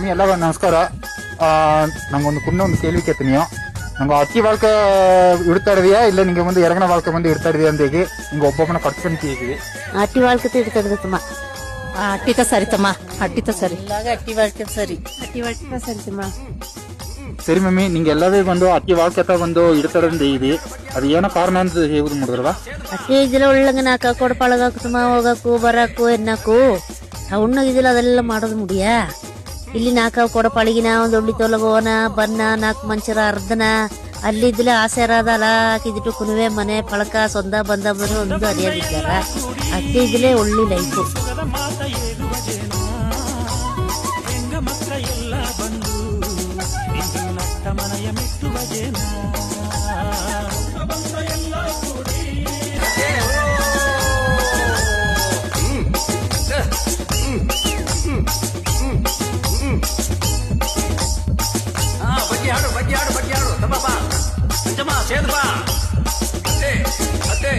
Mummy ಎಲ್ಲ ನಮಸ್ಕಾರ. ನಂಗೊಂದು ಒಂದು ಕೇಳ್ವಿ ಕೇಳ್ತೀನಿ. ನಂಗೆ ಅಕ್ಕಿ ಬಾಳ್ಕ ಇಡ್ತಾ ಇದೆಯಾ ಇಲ್ಲ ನಿಂಗೆ ಮುಂದೆ ಎರಗನ ಬಾಳ್ಕ ಬಂದು ಇಡ್ತಾ ಇದೆಯಾ ಅಂತ ಹೇಳಿ ನಿಂಗೆ ಒಬ್ಬೊಬ್ಬನ ಕಟ್ಕೊಂತೀವಿ. ಅಟ್ಟಿ ಬಾಳ್ಕತೆ ಇಡ್ತದೆ ತಮ್ಮ. ಅಟ್ಟಿತ ಸರಿ ತಮ್ಮ, ಅಟ್ಟಿತ ಸರಿ. ಅಟ್ಟಿ ಬಾಳ್ಕೆ ಸರಿ, ಅಟ್ಟಿ ಬಾಳ್ಕೆ ಸರಿ ತಮ್ಮ. ಸರಿ ಮಮ್ಮಿ, ನಿಂಗೆ ಎಲ್ಲವೇ ಬಂದು ಅಕ್ಕಿ ಬಾಳ್ಕೆತ ಬಂದು ಇಡ್ತಾರಂತ ಇದೆ, ಅದು ಏನೋ ಕಾರಣ ಅಂತ ಹೇಳುದು ಮಾಡಿದ್ರಲ್ಲ. ಅಟ್ಟಿ ಇದಿಲ್ಲ ಉಳ್ಳಂಗ ನಾಕ ಕೊಡಪಾಳಗಾಕು ತಮ್ಮ, ಹೋಗಕ್ಕೂ ಬರಕ್ಕೂ ಎನ್ನಕ್ಕೂ ಉಣ್ಣಗಿದಿಲ್ಲ ಅದೆಲ್ಲ ಮಾಡೋದು ಮುಡಿಯ. ಇಲ್ಲಿ ನಾಕ ಕೊಡಪಾಳಿಗಿನ ಒಂದು ಉಳ್ಳಿ ತೊಲಗೋನ ಬನ್ನ ನಾಲ್ಕು ಮಂಚರ ಅರ್ಧನ ಅಲ್ಲಿ ಇದ್ದಿಲ್ಲ ಆಸೆರಾದಲ್ಲ ಹಾಕಿದಿಟ್ಟು ಕುನುವೆ ಮನೆ ಪಳಕ ಸೊಂದ ಬಂದ ಬಂದು ಒಂದು ಅರಿಯಾಗಿದ್ದಾರ. ಅಟ್ಟಿ ಇದಿಲ್ಲೇ ಒಳ್ಳೆ ಲೈಫು. ಬಗ್ಗಿ ಆಡು ತಮ್ಮ ಬಾ, ಸೇದ್ ಬಾ, ಅತ್ತೆ